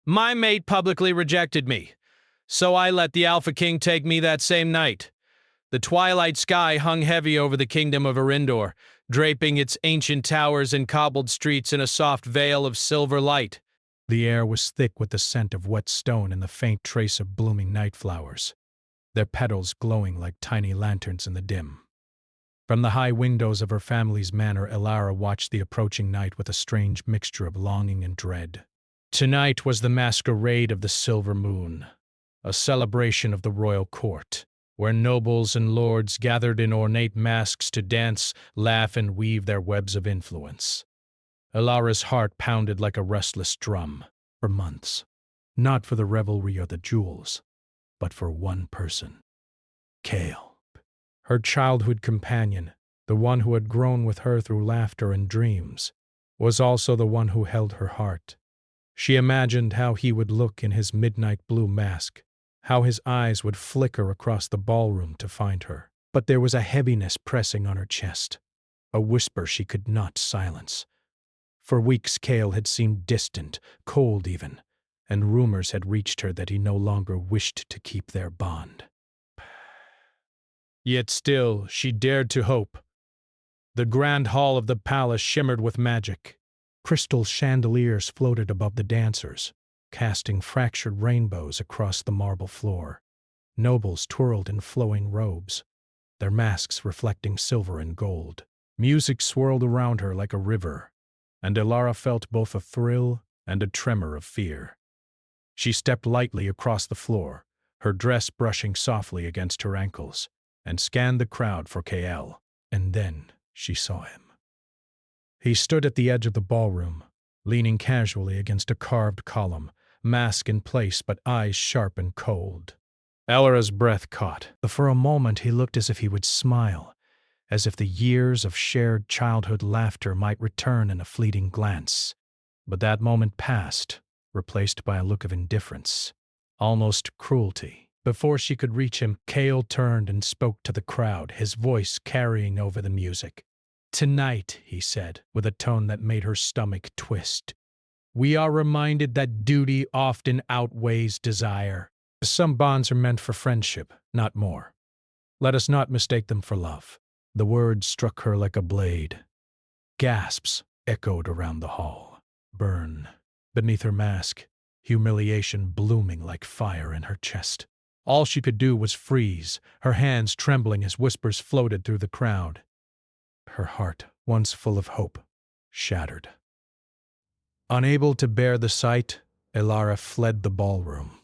My mate publicly rejected me, so I let the Alpha King take me that same night. The twilight sky hung heavy over the kingdom of Arindor, draping its ancient towers and cobbled streets in a soft veil of silver light. The air was thick with the scent of wet stone and the faint trace of blooming night flowers, their petals glowing like tiny lanterns in the dim. From the high windows of her family's manor, Elara watched the approaching night with a strange mixture of longing and dread. Tonight was the masquerade of the Silver Moon, a celebration of the royal court, where nobles and lords gathered in ornate masks to dance, laugh, and weave their webs of influence. Elara's heart pounded like a restless drum. For months, not for the revelry or the jewels, but for one person. Kale, her childhood companion, the one who had grown with her through laughter and dreams, was also the one who held her heart. She imagined how he would look in his midnight blue mask, how his eyes would flicker across the ballroom to find her. But there was a heaviness pressing on her chest, a whisper she could not silence. For weeks Kale had seemed distant, cold even, and rumors had reached her that he no longer wished to keep their bond. Yet still she dared to hope. The grand hall of the palace shimmered with magic. Crystal chandeliers floated above the dancers, casting fractured rainbows across the marble floor. Nobles twirled in flowing robes, their masks reflecting silver and gold. Music swirled around her like a river, and Elara felt both a thrill and a tremor of fear. She stepped lightly across the floor, her dress brushing softly against her ankles, and scanned the crowd for Kael, and then she saw him. He stood at the edge of the ballroom, leaning casually against a carved column, mask in place but eyes sharp and cold. Elara's breath caught, but for a moment he looked as if he would smile, as if the years of shared childhood laughter might return in a fleeting glance. But that moment passed, replaced by a look of indifference, almost cruelty. Before she could reach him, Kale turned and spoke to the crowd, his voice carrying over the music. "Tonight," he said, with a tone that made her stomach twist, "we are reminded that duty often outweighs desire. Some bonds are meant for friendship, not more. Let us not mistake them for love." The words struck her like a blade. Gasps echoed around the hall. Burn. Beneath her mask, humiliation blooming like fire in her chest. All she could do was freeze, her hands trembling as whispers floated through the crowd. Her heart, once full of hope, shattered. Unable to bear the sight, Elara fled the ballroom.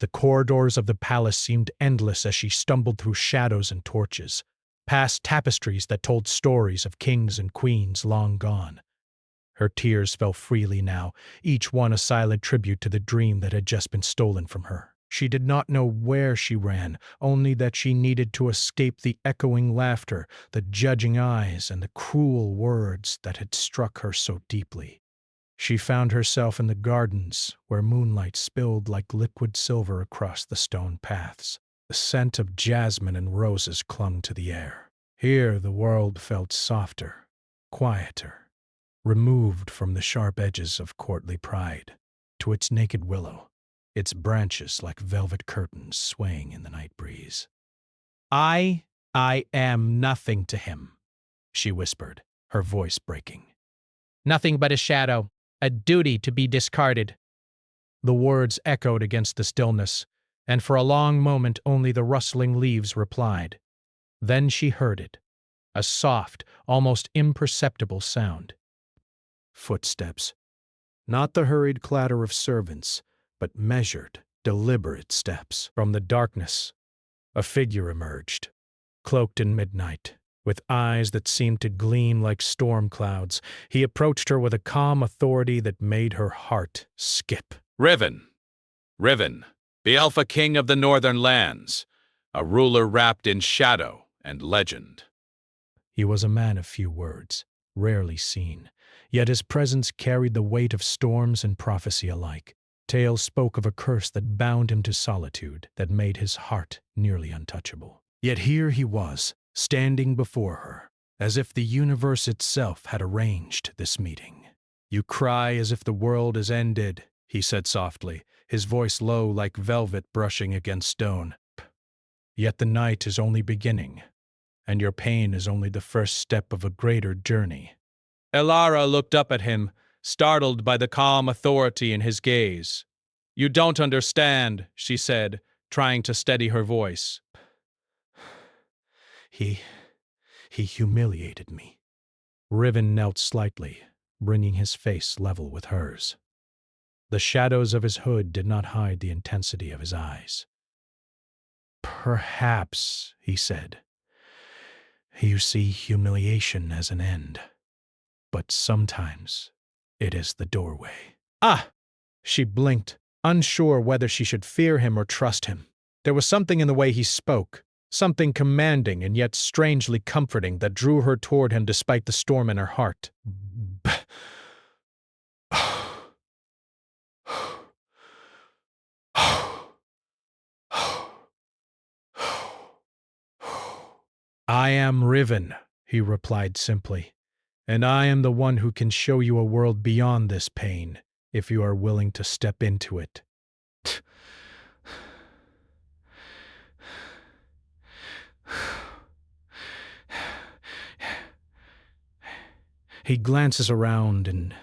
The corridors of the palace seemed endless as she stumbled through shadows and torches, past tapestries that told stories of kings and queens long gone. Her tears fell freely now, each one a silent tribute to the dream that had just been stolen from her. She did not know where she ran, only that she needed to escape the echoing laughter, the judging eyes, and the cruel words that had struck her so deeply. She found herself in the gardens, where moonlight spilled like liquid silver across the stone paths. The scent of jasmine and roses clung to the air. Here the world felt softer, quieter, removed from the sharp edges of courtly pride, to its naked willow, its branches like velvet curtains swaying in the night breeze. I am nothing to him," she whispered, her voice breaking. "Nothing but a shadow, a duty to be discarded." The words echoed against the stillness, and for a long moment only the rustling leaves replied. Then she heard it, a soft, almost imperceptible sound. Footsteps. Not the hurried clatter of servants, but measured, deliberate steps. From the darkness, a figure emerged, cloaked in midnight, with eyes that seemed to gleam like storm clouds. He approached her with a calm authority that made her heart skip. Riven, the Alpha King of the Northern Lands, a ruler wrapped in shadow and legend. He was a man of few words, rarely seen, yet his presence carried the weight of storms and prophecy alike. Tales spoke of a curse that bound him to solitude, that made his heart nearly untouchable. Yet here he was, standing before her, as if the universe itself had arranged this meeting. "You cry as if the world is ended," he said softly, his voice low like velvet brushing against stone. Yet the night is only beginning, and your pain is only the first step of a greater journey. Elara looked up at him, startled by the calm authority in his gaze. You don't understand, she said, trying to steady her voice. He humiliated me. Riven knelt slightly, bringing his face level with hers. The shadows of his hood did not hide the intensity of his eyes. Perhaps, he said, you see humiliation as an end, but sometimes it is the doorway. Ah! She blinked, unsure whether she should fear him or trust him. There was something in the way he spoke, something commanding and yet strangely comforting that drew her toward him despite the storm in her heart. I am Riven, he replied simply, and I am the one who can show you a world beyond this pain, if you are willing to step into it. He glances around and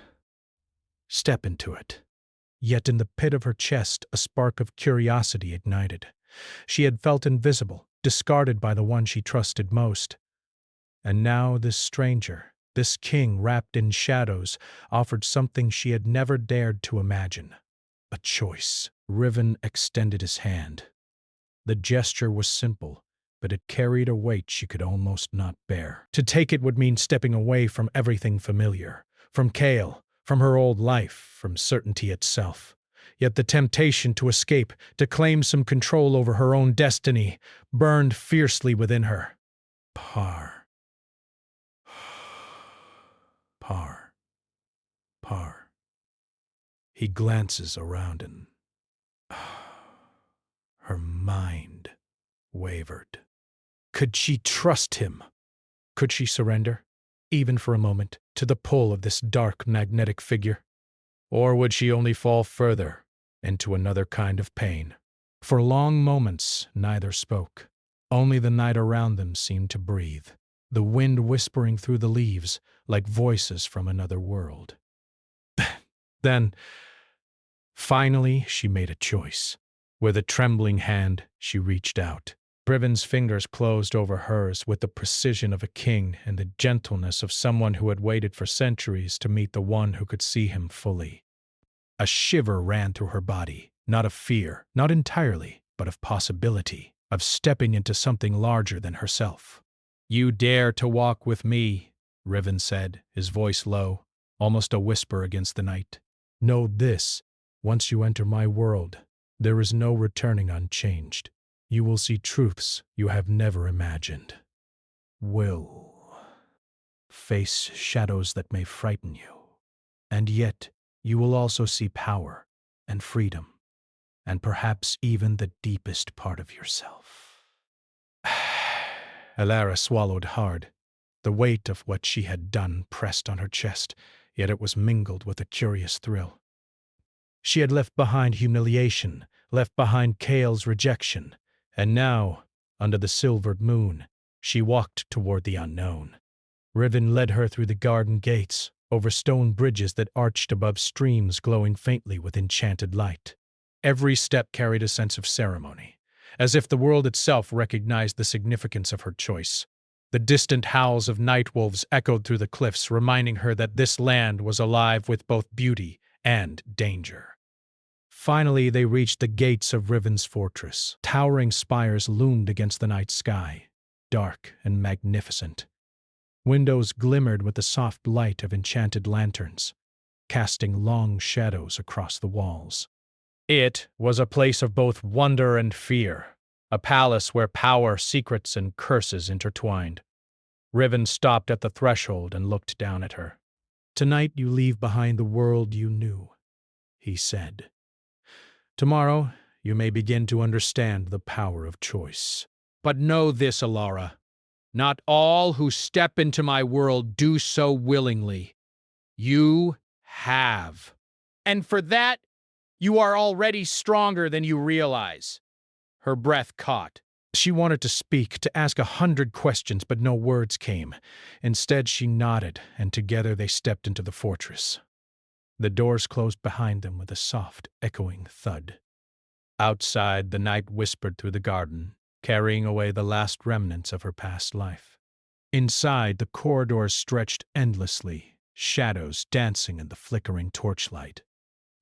step into it. Yet in the pit of her chest a spark of curiosity ignited. She had felt invisible, discarded by the one she trusted most. And now this stranger, this king wrapped in shadows, offered something she had never dared to imagine. A choice. Riven extended his hand. The gesture was simple, but it carried a weight she could almost not bear. To take it would mean stepping away from everything familiar, from Kale, from her old life, from certainty itself. Yet the temptation to escape, to claim some control over her own destiny, burned fiercely within her. Par. Par. Par. He glances around and her mind wavered. Could she trust him? Could she surrender, even for a moment, to the pull of this dark, magnetic figure? Or would she only fall further into another kind of pain? For long moments, neither spoke. Only the night around them seemed to breathe, the wind whispering through the leaves like voices from another world. Then, finally, she made a choice. With a trembling hand, she reached out. Riven's fingers closed over hers with the precision of a king and the gentleness of someone who had waited for centuries to meet the one who could see him fully. A shiver ran through her body, not of fear, not entirely, but of possibility, of stepping into something larger than herself. You dare to walk with me, Riven said, his voice low, almost a whisper against the night. Know this, once you enter my world, there is no returning unchanged. You will see truths you have never imagined. Will face shadows that may frighten you. And yet, you will also see power and freedom, and perhaps even the deepest part of yourself. Elara swallowed hard. The weight of what she had done pressed on her chest, yet it was mingled with a curious thrill. She had left behind humiliation, left behind Kale's rejection, and now, under the silvered moon, she walked toward the unknown. Riven led her through the garden gates, over stone bridges that arched above streams glowing faintly with enchanted light. Every step carried a sense of ceremony, as if the world itself recognized the significance of her choice. The distant howls of night wolves echoed through the cliffs, reminding her that this land was alive with both beauty and danger. Finally, they reached the gates of Riven's fortress. Towering spires loomed against the night sky, dark and magnificent. Windows glimmered with the soft light of enchanted lanterns, casting long shadows across the walls. It was a place of both wonder and fear, a palace where power, secrets, and curses intertwined. Riven stopped at the threshold and looked down at her. Tonight you leave behind the world you knew, he said. Tomorrow you may begin to understand the power of choice. But know this, Elara. Not all who step into my world do so willingly. You have. And for that, You are already stronger than you realize." Her breath caught. She wanted to speak, to ask 100 questions, but no words came. Instead, she nodded, and together they stepped into the fortress. The doors closed behind them with a soft, echoing thud. Outside, the night whispered through the garden, carrying away the last remnants of her past life. Inside, the corridors stretched endlessly, shadows dancing in the flickering torchlight.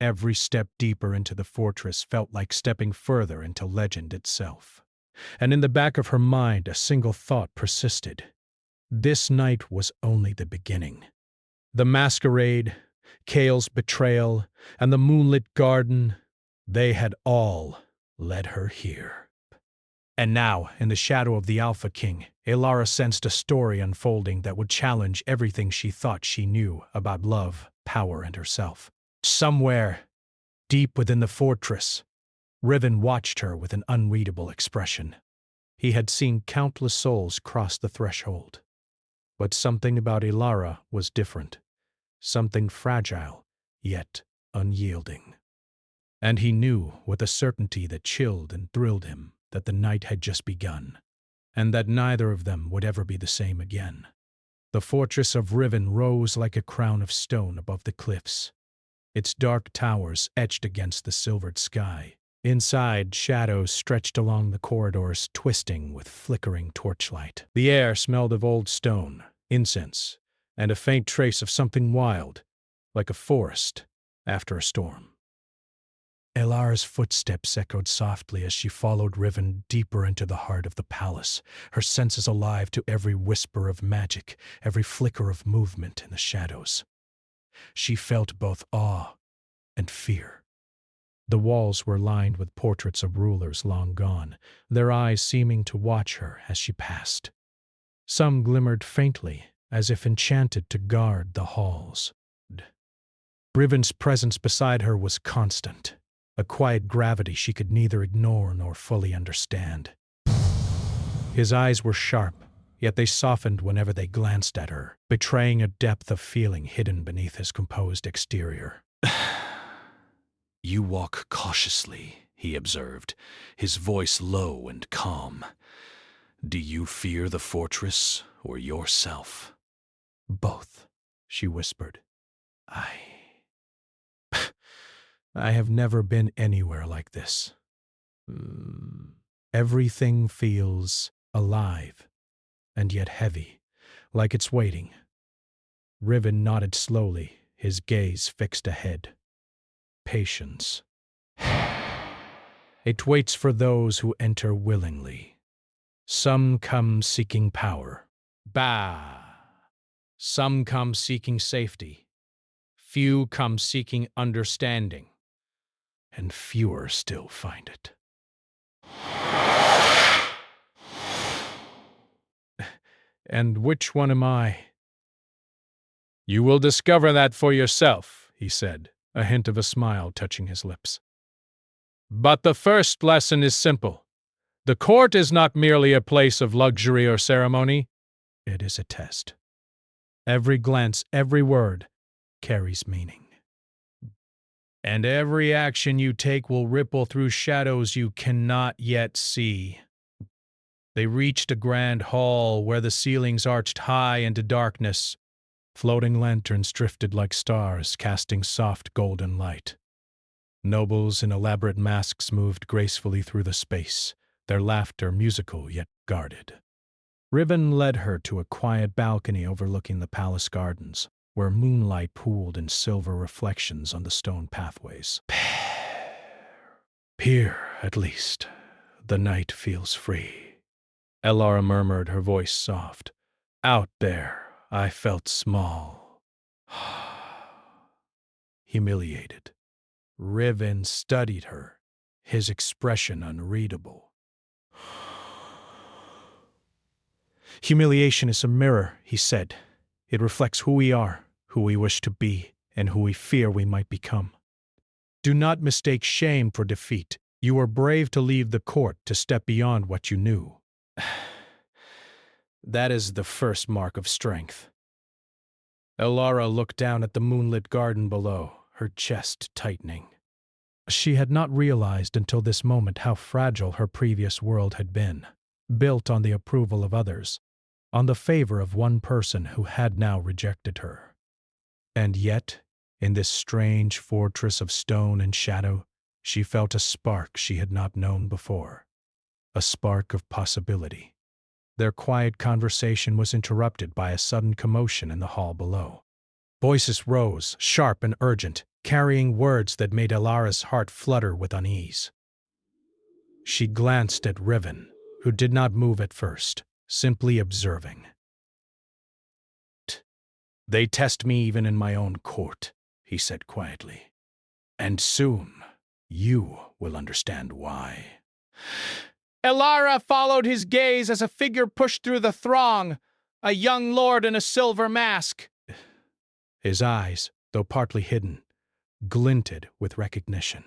Every step deeper into the fortress felt like stepping further into legend itself. And in the back of her mind, a single thought persisted. This night was only the beginning. The masquerade, Kale's betrayal, and the moonlit garden, they had all led her here. And now, in the shadow of the Alpha King, Elara sensed a story unfolding that would challenge everything she thought she knew about love, power, and herself. Somewhere, deep within the fortress, Riven watched her with an unreadable expression. He had seen countless souls cross the threshold. But something about Elara was different. Something fragile, yet unyielding. And he knew with a certainty that chilled and thrilled him that the night had just begun, and that neither of them would ever be the same again. The fortress of Riven rose like a crown of stone above the cliffs, its dark towers etched against the silvered sky. Inside, shadows stretched along the corridors, twisting with flickering torchlight. The air smelled of old stone, incense, and a faint trace of something wild, like a forest after a storm. Elara's footsteps echoed softly as she followed Riven deeper into the heart of the palace, her senses alive to every whisper of magic, every flicker of movement in the shadows. She felt both awe and fear. The walls were lined with portraits of rulers long gone, their eyes seeming to watch her as she passed. Some glimmered faintly, as if enchanted to guard the halls. Riven's presence beside her was constant, a quiet gravity she could neither ignore nor fully understand. His eyes were sharp, yet they softened whenever they glanced at her, betraying a depth of feeling hidden beneath his composed exterior. "You walk cautiously," he observed, his voice low and calm. "Do you fear the fortress or yourself?" "Both," she whispered. I have never been anywhere like this. Everything feels alive, and yet heavy, like it's waiting." Riven nodded slowly, his gaze fixed ahead. "Patience. It waits for those who enter willingly. Some come seeking power. Some come seeking safety. Few come seeking understanding. And fewer still find it." "And which one am I?" "You will discover that for yourself," he said, a hint of a smile touching his lips. "But the first lesson is simple. The court is not merely a place of luxury or ceremony. It is a test. Every glance, every word carries meaning. And every action you take will ripple through shadows you cannot yet see." They reached a grand hall where the ceilings arched high into darkness. Floating lanterns drifted like stars, casting soft golden light. Nobles in elaborate masks moved gracefully through the space, their laughter musical yet guarded. Riven led her to a quiet balcony overlooking the palace gardens, where moonlight pooled in silver reflections on the stone pathways. "Here, at least, the night feels free," Elara murmured, her voice soft. "Out there, I felt small." Humiliated, Riven studied her, his expression unreadable. "Humiliation is a mirror," he said. "It reflects who we are, who we wish to be, and who we fear we might become. Do not mistake shame for defeat. You were brave to leave the court, to step beyond what you knew. That is the first mark of strength." Elara looked down at the moonlit garden below, her chest tightening. She had not realized until this moment how fragile her previous world had been, built on the approval of others, on the favor of one person who had now rejected her. And yet, in this strange fortress of stone and shadow, she felt a spark she had not known before, a spark of possibility. Their quiet conversation was interrupted by a sudden commotion in the hall below. Voices rose, sharp and urgent, carrying words that made Elara's heart flutter with unease. She glanced at Riven, who did not move at first, simply observing. "They test me even in my own court," he said quietly. "And soon, you will understand why." Elara followed his gaze as a figure pushed through the throng, a young lord in a silver mask. His eyes, though partly hidden, glinted with recognition.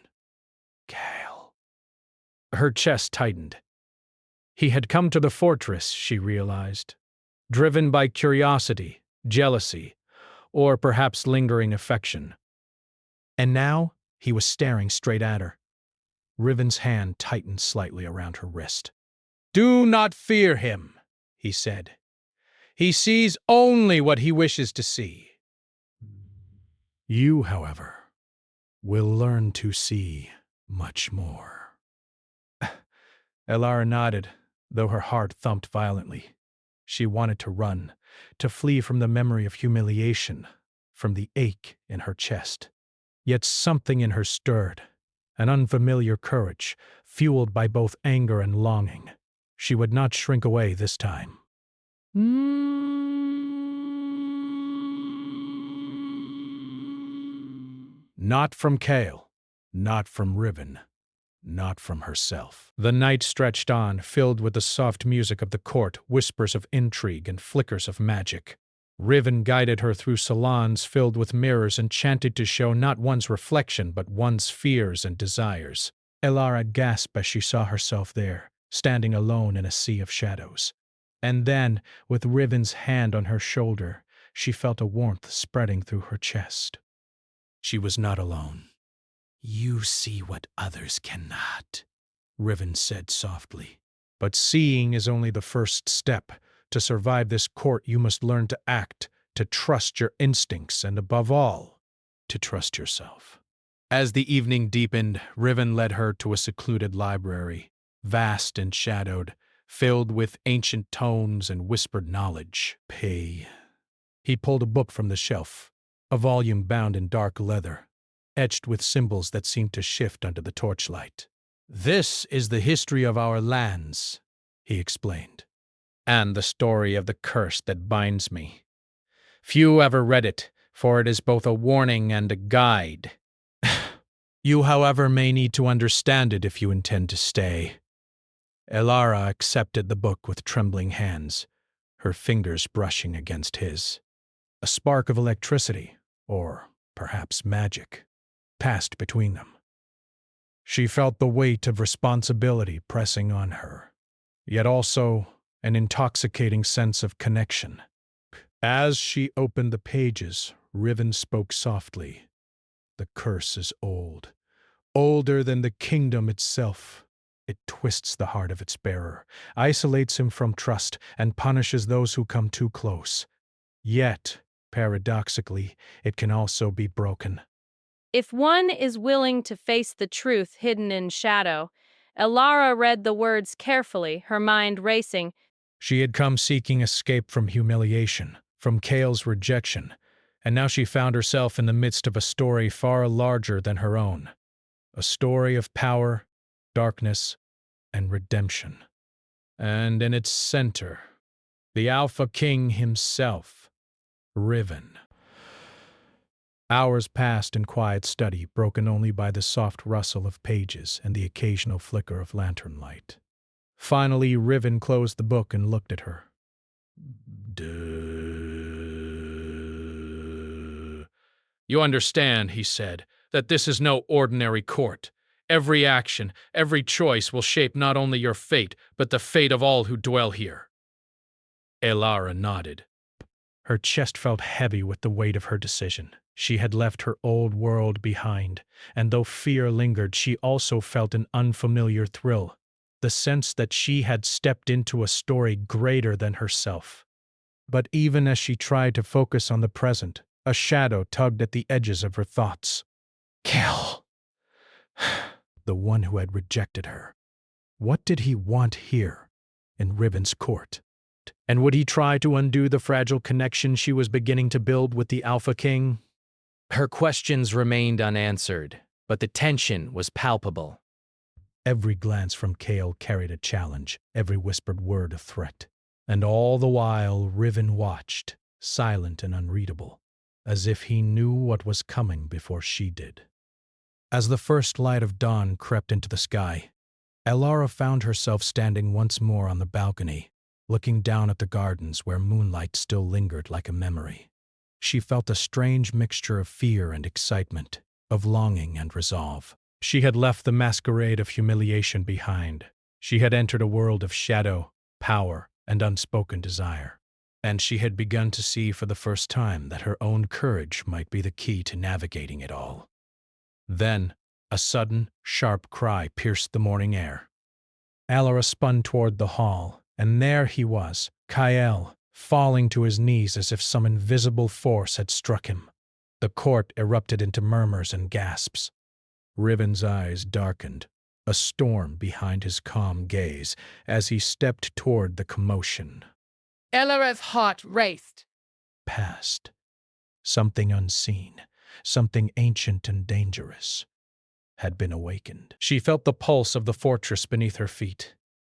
Kale. Her chest tightened. He had come to the fortress, she realized, driven by curiosity, jealousy, or perhaps lingering affection. And now he was staring straight at her. Riven's hand tightened slightly around her wrist. "Do not fear him," he said. "He sees only what he wishes to see." You, however, will learn to see much more. Elara nodded, though her heart thumped violently. She wanted to run, to flee from the memory of humiliation, from the ache in her chest. Yet something in her stirred, an unfamiliar courage, fueled by both anger and longing. She would not shrink away this time. Not from Kale, not from Riven, not from herself. The night stretched on, filled with the soft music of the court, whispers of intrigue and flickers of magic. Riven guided her through salons filled with mirrors enchanted to show not one's reflection but one's fears and desires. Elara gasped as she saw herself there, standing alone in a sea of shadows. And then, with Riven's hand on her shoulder, she felt a warmth spreading through her chest. She was not alone. "You see what others cannot," Riven said softly. "But seeing is only the first step. To survive this court, you must learn to act, to trust your instincts, and above all, to trust yourself." As the evening deepened, Riven led her to a secluded library, vast and shadowed, filled with ancient tomes and whispered knowledge. He pulled a book from the shelf, a volume bound in dark leather, etched with symbols that seemed to shift under the torchlight. "This is the history of our lands," he explained. "And the story of the curse that binds me. Few ever read it, for it is both a warning and a guide. You, however, may need to understand it if you intend to stay." Elara accepted the book with trembling hands, her fingers brushing against his. A spark of electricity, or perhaps magic, passed between them. She felt the weight of responsibility pressing on her, yet also an intoxicating sense of connection. As she opened the pages, Riven spoke softly. "The curse is old, older than the kingdom itself. It twists the heart of its bearer, isolates him from trust, and punishes those who come too close. Yet, paradoxically, it can also be broken." If one is willing to face the truth hidden in shadow, Elara read the words carefully, her mind racing. She had come seeking escape from humiliation, from Kale's rejection, and now she found herself in the midst of a story far larger than her own. A story of power, darkness, and redemption. And in its center, the Alpha King himself, Riven. Hours passed in quiet study, broken only by the soft rustle of pages and the occasional flicker of lantern light. Finally, Riven closed the book and looked at her. "You understand," he said, "that this is no ordinary court. Every action, every choice will shape not only your fate, but the fate of all who dwell here." Elara nodded. Her chest felt heavy with the weight of her decision. She had left her old world behind, and though fear lingered, she also felt an unfamiliar thrill, the sense that she had stepped into a story greater than herself. But even as she tried to focus on the present, a shadow tugged at the edges of her thoughts. Kill! The one who had rejected her. What did he want here, in Riven's court? And would he try to undo the fragile connection she was beginning to build with the Alpha King? Her questions remained unanswered, but the tension was palpable. Every glance from Kale carried a challenge, every whispered word a threat. And all the while Riven watched, silent and unreadable, as if he knew what was coming before she did. As the first light of dawn crept into the sky, Elara found herself standing once more on the balcony, looking down at the gardens where moonlight still lingered like a memory. She felt a strange mixture of fear and excitement, of longing and resolve. She had left the masquerade of humiliation behind. She had entered a world of shadow, power, and unspoken desire. And she had begun to see for the first time that her own courage might be the key to navigating it all. Then, a sudden, sharp cry pierced the morning air. Elara spun toward the hall, and there he was, Kyle, falling to his knees as if some invisible force had struck him. The court erupted into murmurs and gasps. Riven's eyes darkened, a storm behind his calm gaze, as he stepped toward the commotion. Elara's heart raced. Past. Something unseen, something ancient and dangerous, had been awakened. She felt the pulse of the fortress beneath her feet,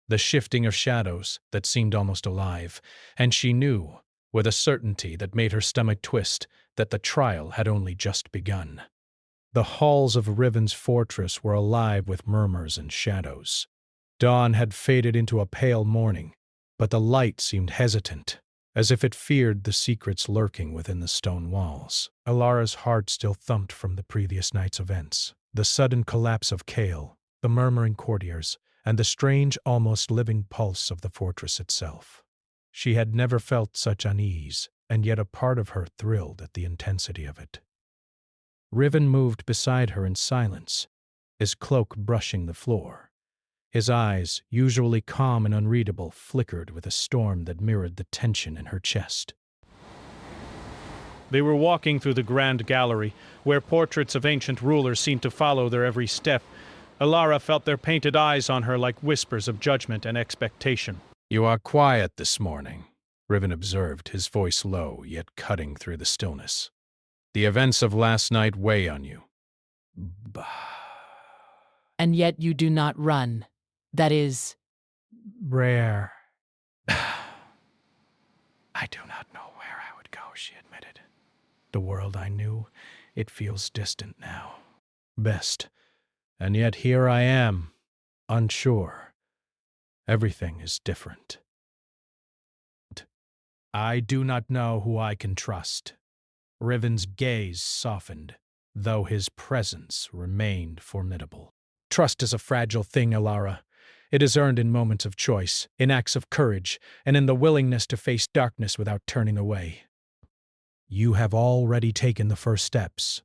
the shifting of shadows that seemed almost alive, and she knew, with a certainty that made her stomach twist, that the trial had only just begun. The halls of Riven's fortress were alive with murmurs and shadows. Dawn had faded into a pale morning, but the light seemed hesitant, as if it feared the secrets lurking within the stone walls. Elara's heart still thumped from the previous night's events. The sudden collapse of Kale, the murmuring courtiers, and the strange, almost living pulse of the fortress itself. She had never felt such unease, and yet a part of her thrilled at the intensity of it. Riven moved beside her in silence, his cloak brushing the floor. His eyes, usually calm and unreadable, flickered with a storm that mirrored the tension in her chest. They were walking through the grand gallery, where portraits of ancient rulers seemed to follow their every step. Elara felt their painted eyes on her like whispers of judgment and expectation. "You are quiet this morning," Riven observed, his voice low, yet cutting through the stillness. "The events of last night weigh on you." And yet you do not run. That is... Rare. I do not know where I would go, she admitted. The world I knew, it feels distant now. Best. And yet here I am, unsure. Everything is different. I do not know who I can trust. Riven's gaze softened, though his presence remained formidable. Trust is a fragile thing, Elara. It is earned in moments of choice, in acts of courage, and in the willingness to face darkness without turning away. You have already taken the first steps.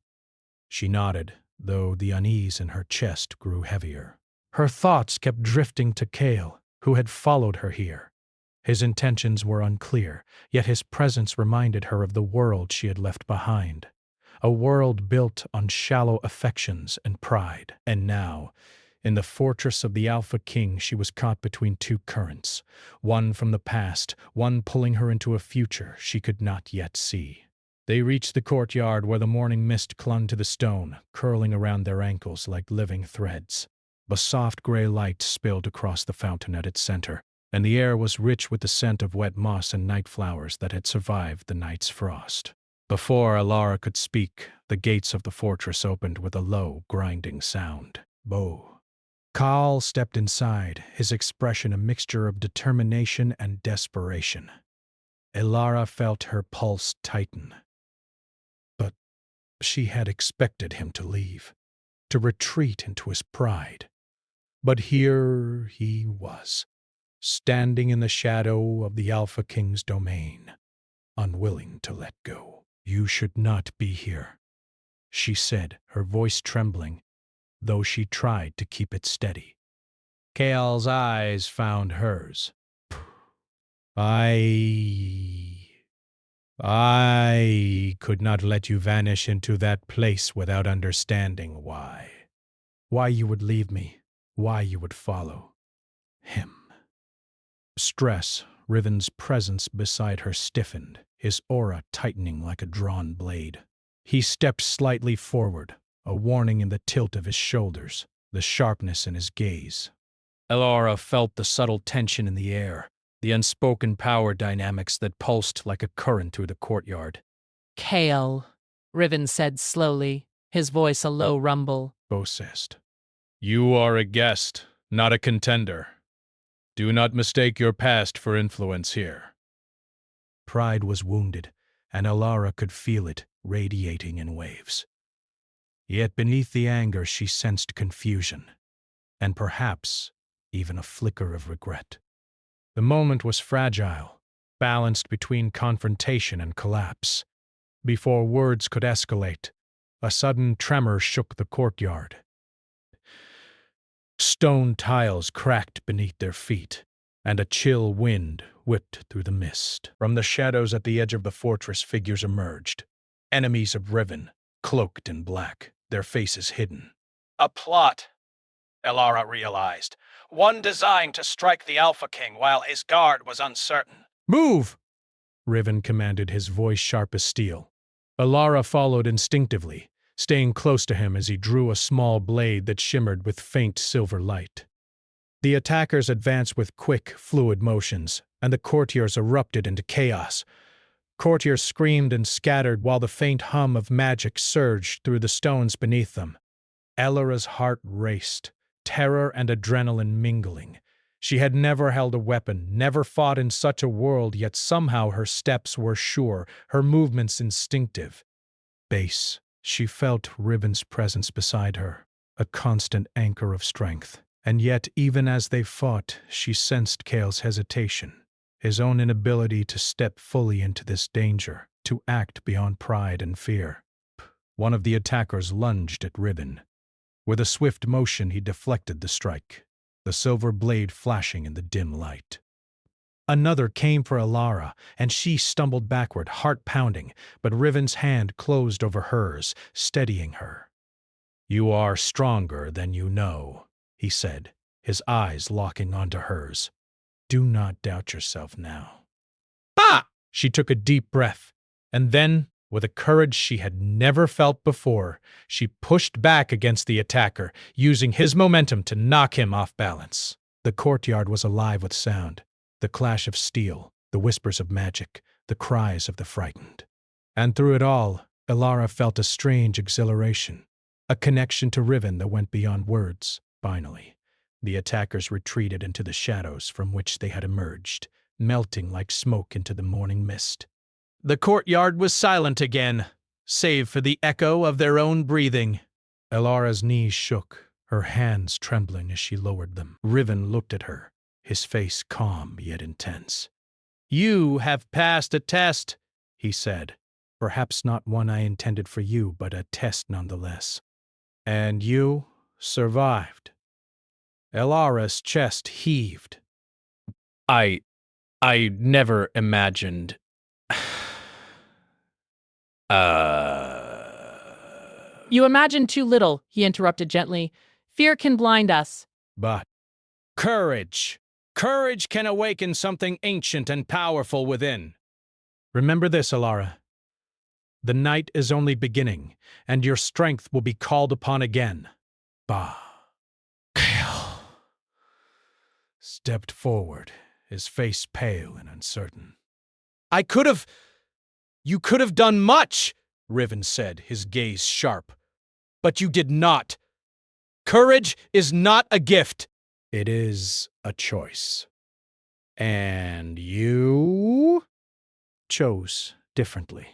She nodded, though the unease in her chest grew heavier. Her thoughts kept drifting to Kale, who had followed her here. His intentions were unclear, yet his presence reminded her of the world she had left behind. A world built on shallow affections and pride. And now, in the fortress of the Alpha King, she was caught between two currents, one from the past, one pulling her into a future she could not yet see. They reached the courtyard where the morning mist clung to the stone, curling around their ankles like living threads. A soft gray light spilled across the fountain at its center, and the air was rich with the scent of wet moss and night flowers that had survived the night's frost. Before Elara could speak, the gates of the fortress opened with a low, grinding sound. Bo. Kal stepped inside, his expression a mixture of determination and desperation. Elara felt her pulse tighten. But she had expected him to leave, to retreat into his pride. But here he was, standing in the shadow of the Alpha King's domain, unwilling to let go. You should not be here, she said, her voice trembling, though she tried to keep it steady. Kael's eyes found hers. I could not let you vanish into that place without understanding why. Why you would leave me, why you would follow him. Stress, Riven's presence beside her stiffened, his aura tightening like a drawn blade. He stepped slightly forward, a warning in the tilt of his shoulders, the sharpness in his gaze. Elara felt the subtle tension in the air, the unspoken power dynamics that pulsed like a current through the courtyard. Kael, Riven said slowly, his voice a low rumble. Bosest. You are a guest, not a contender. Do not mistake your past for influence here. Pride was wounded, and Elara could feel it radiating in waves. Yet beneath the anger she sensed confusion, and perhaps even a flicker of regret. The moment was fragile, balanced between confrontation and collapse. Before words could escalate, a sudden tremor shook the courtyard. Stone tiles cracked beneath their feet, and a chill wind whipped through the mist. From the shadows at the edge of the fortress, figures emerged. Enemies of Riven, cloaked in black, their faces hidden. A plot, Elara realized. One designed to strike the Alpha King while his guard was uncertain. Move! Riven commanded, his voice sharp as steel. Elara followed instinctively, staying close to him as he drew a small blade that shimmered with faint silver light. The attackers advanced with quick, fluid motions, and the courtiers erupted into chaos. Courtiers screamed and scattered while the faint hum of magic surged through the stones beneath them. Elara's heart raced, terror and adrenaline mingling. She had never held a weapon, never fought in such a world, yet somehow her steps were sure, her movements instinctive. Base, she felt Riven's presence beside her, a constant anchor of strength. And yet, even as they fought, she sensed Kael's hesitation, his own inability to step fully into this danger, to act beyond pride and fear. One of the attackers lunged at Riven. With a swift motion, he deflected the strike, the silver blade flashing in the dim light. Another came for Elara, and she stumbled backward, heart pounding, but Riven's hand closed over hers, steadying her. You are stronger than you know, he said, his eyes locking onto hers. Do not doubt yourself now. Ah! She took a deep breath, and then, with a courage she had never felt before, she pushed back against the attacker, using his momentum to knock him off balance. The courtyard was alive with sound, the clash of steel, the whispers of magic, the cries of the frightened. And through it all, Elara felt a strange exhilaration, a connection to Riven that went beyond words. Finally, the attackers retreated into the shadows from which they had emerged, melting like smoke into the morning mist. The courtyard was silent again, save for the echo of their own breathing. Elara's knees shook, her hands trembling as she lowered them. Riven looked at her, his face calm yet intense. You have passed a test, he said. Perhaps not one I intended for you, but a test nonetheless. And you survived. Elara's chest heaved. I never imagined. You imagine too little, he interrupted gently. Fear can blind us. But courage. Courage can awaken something ancient and powerful within. Remember this, Elara. The night is only beginning, and your strength will be called upon again. Bah. Kael stepped forward, his face pale and uncertain. You could have done much, Riven said, his gaze sharp. But you did not. Courage is not a gift. It is a choice. And you chose differently.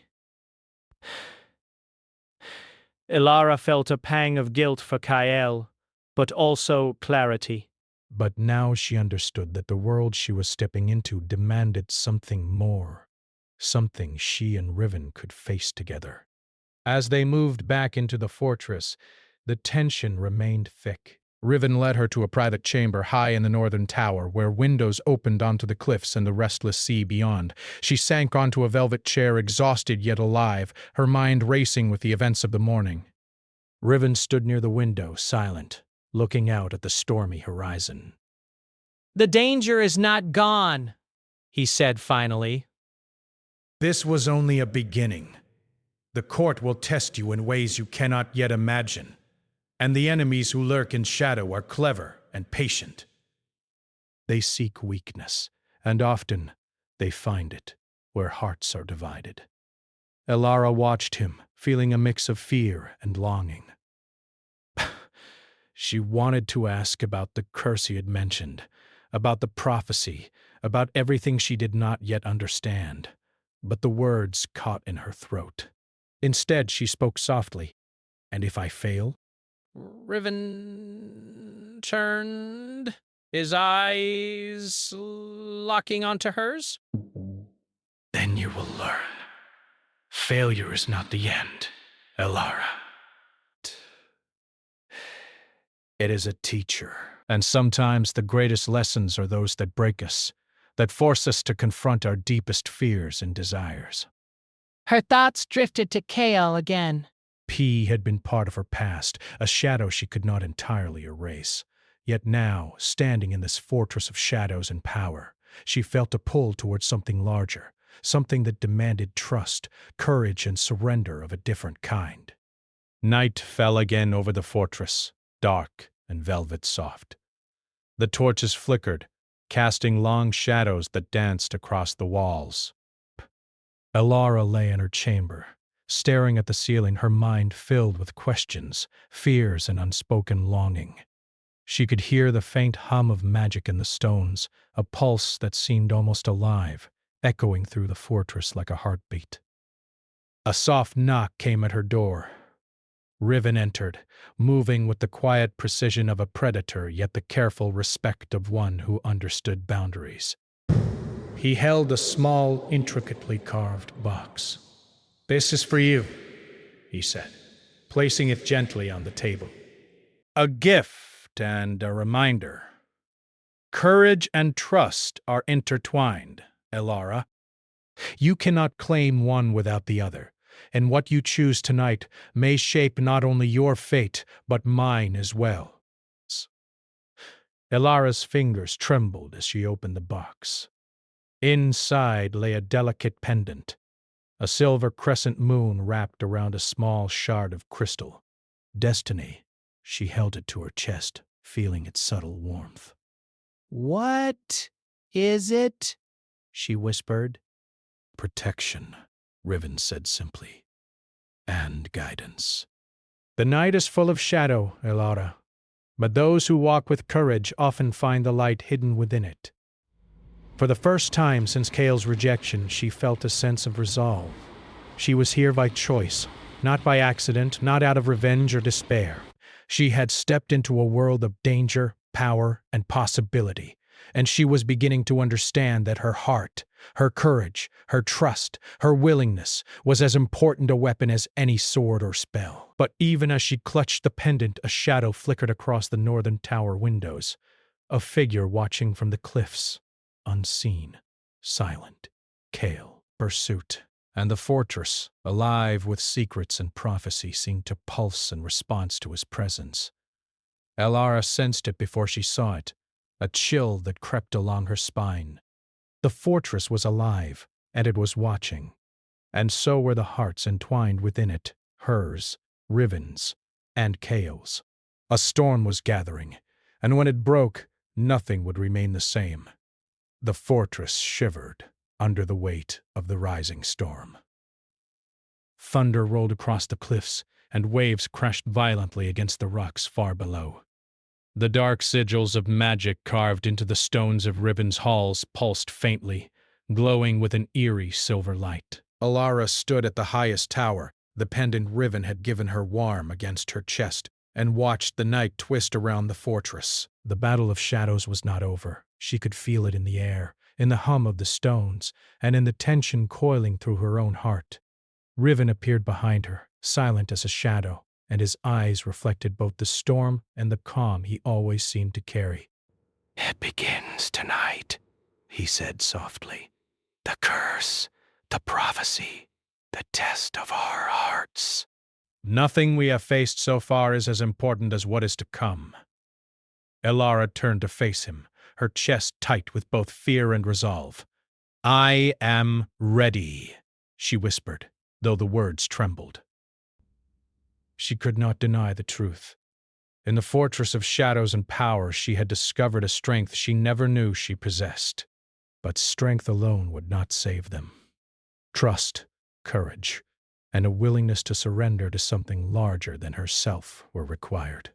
Elara felt a pang of guilt for Kael, but also clarity. But now she understood that the world she was stepping into demanded something more, something she and Riven could face together. As they moved back into the fortress, the tension remained thick. Riven led her to a private chamber high in the northern tower, where windows opened onto the cliffs and the restless sea beyond. She sank onto a velvet chair, exhausted yet alive, her mind racing with the events of the morning. Riven stood near the window, silent, looking out at the stormy horizon. "The danger is not gone," he said finally. This was only a beginning. The court will test you in ways you cannot yet imagine. And the enemies who lurk in shadow are clever and patient. They seek weakness, and often they find it where hearts are divided. Elara watched him, feeling a mix of fear and longing. She wanted to ask about the curse he had mentioned, about the prophecy, about everything she did not yet understand, but the words caught in her throat. Instead, she spoke softly. "And if I fail?" Riven turned, his eyes locking onto hers. "Then you will learn. Failure is not the end, Elara. It is a teacher, and sometimes the greatest lessons are those that break us, that force us to confront our deepest fears and desires." Her thoughts drifted to Kale again. P had been part of her past, a shadow she could not entirely erase. Yet now, standing in this fortress of shadows and power, she felt a pull towards something larger, something that demanded trust, courage, and surrender of a different kind. Night fell again over the fortress, dark and velvet soft. The torches flickered, casting long shadows that danced across the walls. Elara lay in her chamber, staring at the ceiling, her mind filled with questions, fears, and unspoken longing. She could hear the faint hum of magic in the stones, a pulse that seemed almost alive, echoing through the fortress like a heartbeat. A soft knock came at her door. Riven entered, moving with the quiet precision of a predator, yet the careful respect of one who understood boundaries. He held a small, intricately carved box. "This is for you," he said, placing it gently on the table. "A gift and a reminder. Courage and trust are intertwined, Elara. You cannot claim one without the other, and what you choose tonight may shape not only your fate, but mine as well." Elara's fingers trembled as she opened the box. Inside lay a delicate pendant, a silver crescent moon wrapped around a small shard of crystal. Destiny. She held it to her chest, feeling its subtle warmth. "What is it?" she whispered. "Protection," Riven said simply. "And guidance. The night is full of shadow, Elara, but those who walk with courage often find the light hidden within it." For the first time since Kale's rejection, she felt a sense of resolve. She was here by choice, not by accident, not out of revenge or despair. She had stepped into a world of danger, power, and possibility, and she was beginning to understand that her heart, her courage, her trust, her willingness was as important a weapon as any sword or spell. But even as she clutched the pendant, a shadow flickered across the northern tower windows, a figure watching from the cliffs. Unseen, silent, Kale, pursuit, and the fortress, alive with secrets and prophecy, seemed to pulse in response to his presence. Elara sensed it before she saw it, a chill that crept along her spine. The fortress was alive, and it was watching, and so were the hearts entwined within it, hers, Riven's, and Kale's. A storm was gathering, and when it broke, nothing would remain the same. The fortress shivered under the weight of the rising storm. Thunder rolled across the cliffs, and waves crashed violently against the rocks far below. The dark sigils of magic carved into the stones of Riven's halls pulsed faintly, glowing with an eerie silver light. Elara stood at the highest tower, the pendant Riven had given her warm against her chest, and watched the night twist around the fortress. The battle of shadows was not over. She could feel it in the air, in the hum of the stones, and in the tension coiling through her own heart. Riven appeared behind her, silent as a shadow, and his eyes reflected both the storm and the calm he always seemed to carry. "It begins tonight," he said softly. "The curse, the prophecy, the test of our hearts. Nothing we have faced so far is as important as what is to come." Elara turned to face him, her chest tight with both fear and resolve. "I am ready," she whispered, though the words trembled. She could not deny the truth. In the fortress of shadows and power, she had discovered a strength she never knew she possessed. But strength alone would not save them. Trust, courage, and a willingness to surrender to something larger than herself were required.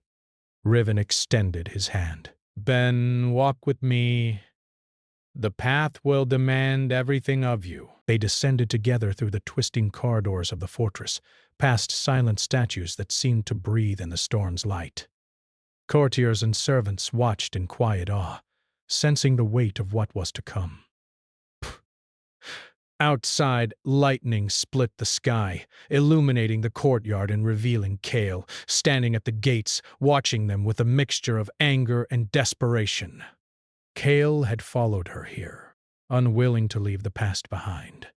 Riven extended his hand. "Ben, walk with me. The path will demand everything of you." They descended together through the twisting corridors of the fortress, past silent statues that seemed to breathe in the storm's light. Courtiers and servants watched in quiet awe, sensing the weight of what was to come. Outside, lightning split the sky, illuminating the courtyard and revealing Kale, standing at the gates, watching them with a mixture of anger and desperation. Kale had followed her here, unwilling to leave the past behind.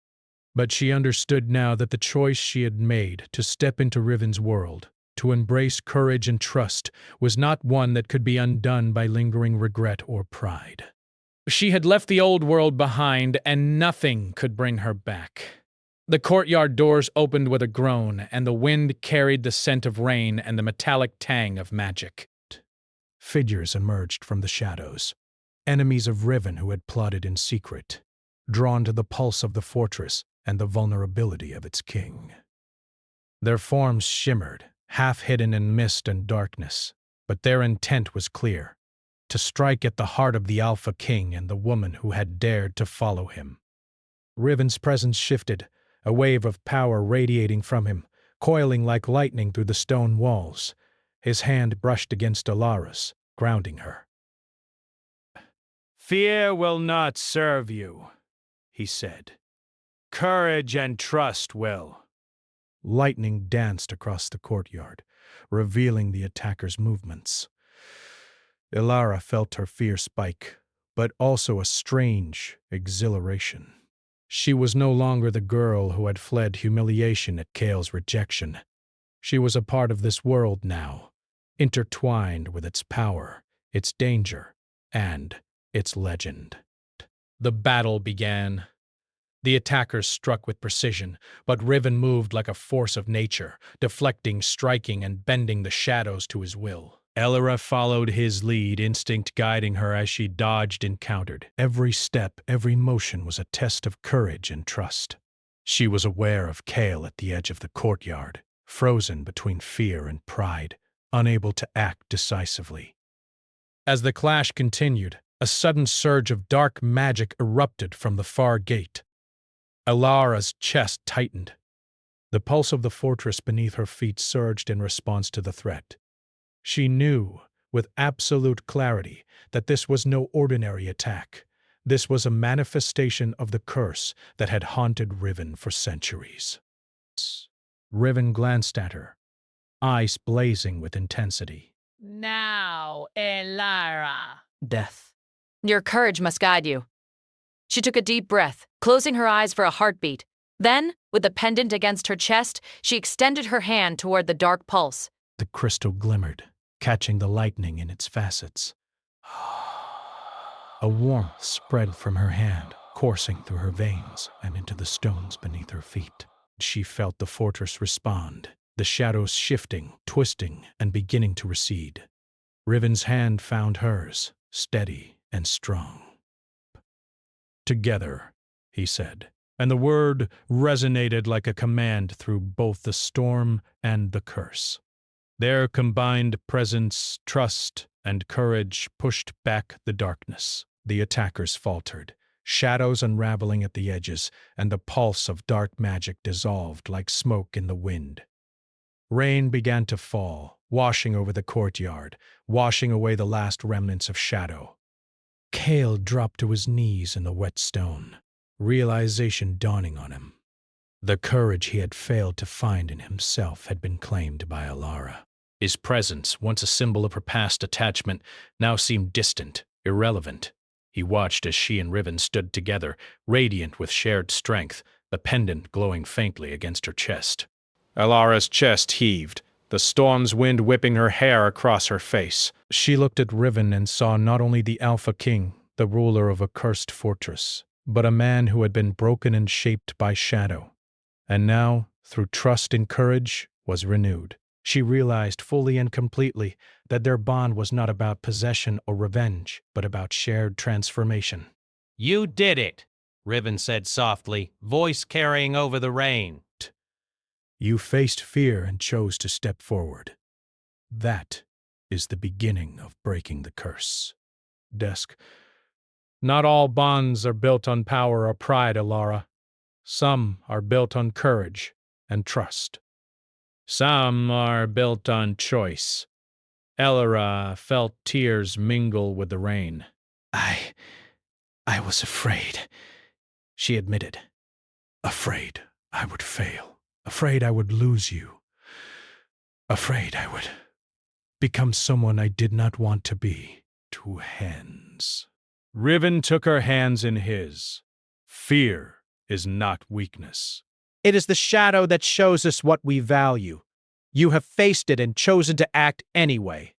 But she understood now that the choice she had made to step into Riven's world, to embrace courage and trust, was not one that could be undone by lingering regret or pride. She had left the old world behind, and nothing could bring her back. The courtyard doors opened with a groan, and the wind carried the scent of rain and the metallic tang of magic. Figures emerged from the shadows, enemies of Riven who had plotted in secret, drawn to the pulse of the fortress and the vulnerability of its king. Their forms shimmered, half hidden in mist and darkness, but their intent was clear: to strike at the heart of the Alpha King and the woman who had dared to follow him. Riven's presence shifted, a wave of power radiating from him, coiling like lightning through the stone walls. His hand brushed against Alara's, grounding her. "Fear will not serve you," he said. "Courage and trust will." Lightning danced across the courtyard, revealing the attacker's movements. Elara felt her fear spike, but also a strange exhilaration. She was no longer the girl who had fled humiliation at Kale's rejection. She was a part of this world now, intertwined with its power, its danger, and its legend. The battle began. The attackers struck with precision, but Riven moved like a force of nature, deflecting, striking, and bending the shadows to his will. Elara followed his lead, instinct guiding her as she dodged and countered. Every step, every motion was a test of courage and trust. She was aware of Kale at the edge of the courtyard, frozen between fear and pride, unable to act decisively. As the clash continued, a sudden surge of dark magic erupted from the far gate. Alara's chest tightened. The pulse of the fortress beneath her feet surged in response to the threat. She knew, with absolute clarity, that this was no ordinary attack. This was a manifestation of the curse that had haunted Riven for centuries. Riven glanced at her, eyes blazing with intensity. "Now, Elara." Death. Your courage must guide you. She took a deep breath, closing her eyes for a heartbeat. Then, with the pendant against her chest, she extended her hand toward the dark pulse. The crystal glimmered, catching the lightning in its facets. A warmth spread from her hand, coursing through her veins and into the stones beneath her feet. She felt the fortress respond, the shadows shifting, twisting, and beginning to recede. Riven's hand found hers, steady and strong. "Together," he said, and the word resonated like a command through both the storm and the curse. Their combined presence, trust, and courage pushed back the darkness. The attackers faltered, shadows unraveling at the edges, and the pulse of dark magic dissolved like smoke in the wind. Rain began to fall, washing over the courtyard, washing away the last remnants of shadow. Kale dropped to his knees in the wet stone, realization dawning on him. The courage he had failed to find in himself had been claimed by Alara. His presence, once a symbol of her past attachment, now seemed distant, irrelevant. He watched as she and Riven stood together, radiant with shared strength, the pendant glowing faintly against her chest. Alara's chest heaved, the storm's wind whipping her hair across her face. She looked at Riven and saw not only the Alpha King, the ruler of a cursed fortress, but a man who had been broken and shaped by shadow, and now, through trust and courage, was renewed. She realized fully and completely that their bond was not about possession or revenge, but about shared transformation. "You did it," Riven said softly, voice carrying over the rain. You faced fear and chose to step forward. That is the beginning of breaking the curse. Desk. Not all bonds are built on power or pride, Alara. Some are built on courage and trust. Some are built on choice. Elara felt tears mingle with the rain. I was afraid, she admitted. Afraid I would fail. Afraid I would lose you. Afraid I would become someone I did not want to be. 2 hands. Riven took her hands in his. Fear is not weakness. It is the shadow that shows us what we value. You have faced it and chosen to act anyway.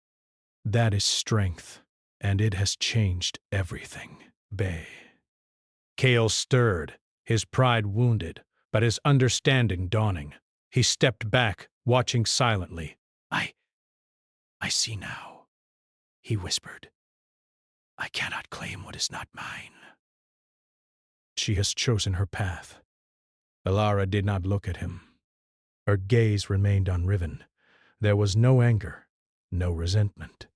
That is strength, and it has changed everything, Bay. Kale stirred, his pride wounded, but his understanding dawning. He stepped back, watching silently. I see now, he whispered. I cannot claim what is not mine. She has chosen her path. Alara did not look at him. Her gaze remained on Riven. There was no anger, no resentment,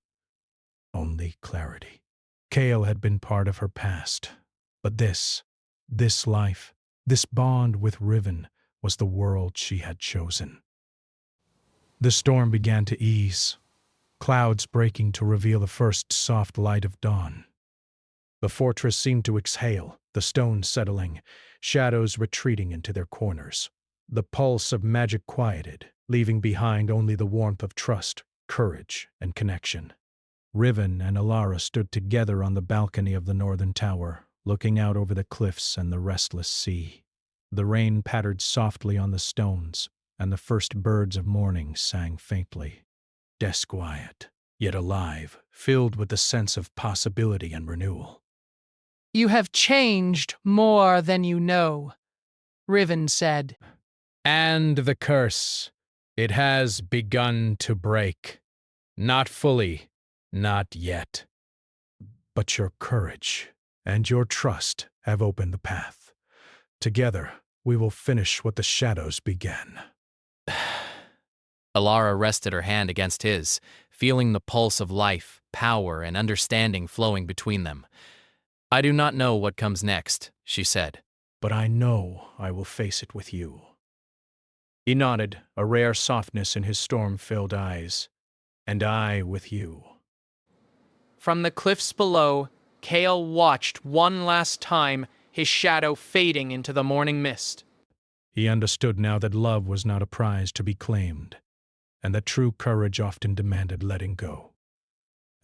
only clarity. Kale had been part of her past, but this life, this bond with Riven was the world she had chosen. The storm began to ease, clouds breaking to reveal the first soft light of dawn. The fortress seemed to exhale, the stones settling, shadows retreating into their corners. The pulse of magic quieted, leaving behind only the warmth of trust, courage, and connection. Riven and Alara stood together on the balcony of the northern tower, looking out over the cliffs and the restless sea. The rain pattered softly on the stones, and the first birds of morning sang faintly. Disquiet, yet alive, filled with the sense of possibility and renewal. You have changed more than you know, Riven said. And the curse, it has begun to break. Not fully, not yet. But your courage and your trust have opened the path. Together, we will finish what the shadows began. Alara rested her hand against his, feeling the pulse of life, power, and understanding flowing between them. "I do not know what comes next," she said. But I know I will face it with you. He nodded, a rare softness in his storm-filled eyes. And I with you. From the cliffs below, Kale watched one last time, his shadow fading into the morning mist. He understood now that love was not a prize to be claimed, and that true courage often demanded letting go.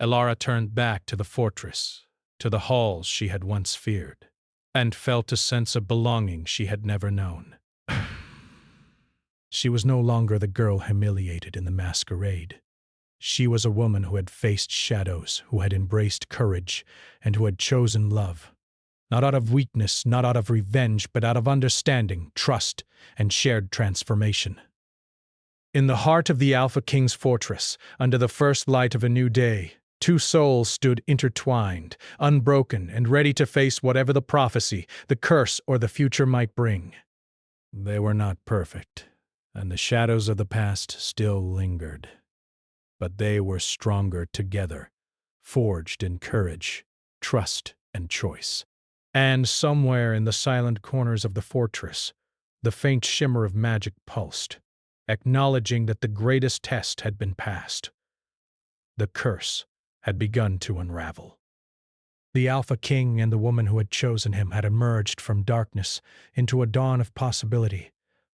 Alara turned back to the fortress, to the halls she had once feared, and felt a sense of belonging she had never known. She was no longer the girl humiliated in the masquerade. She was a woman who had faced shadows, who had embraced courage, and who had chosen love. Not out of weakness, not out of revenge, but out of understanding, trust, and shared transformation. In the heart of the Alpha King's fortress, under the first light of a new day, 2 souls stood intertwined, unbroken, and ready to face whatever the prophecy, the curse, or the future might bring. They were not perfect, and the shadows of the past still lingered. But they were stronger together, forged in courage, trust, and choice. And somewhere in the silent corners of the fortress, the faint shimmer of magic pulsed, acknowledging that the greatest test had been passed. The curse had begun to unravel. The Alpha King and the woman who had chosen him had emerged from darkness into a dawn of possibility,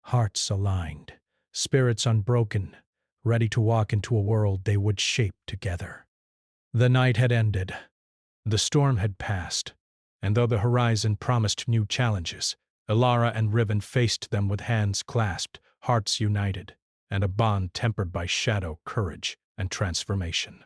hearts aligned, spirits unbroken, ready to walk into a world they would shape together. The night had ended. The storm had passed, and though the horizon promised new challenges, Elara and Riven faced them with hands clasped, hearts united, and a bond tempered by shadow, courage, and transformation.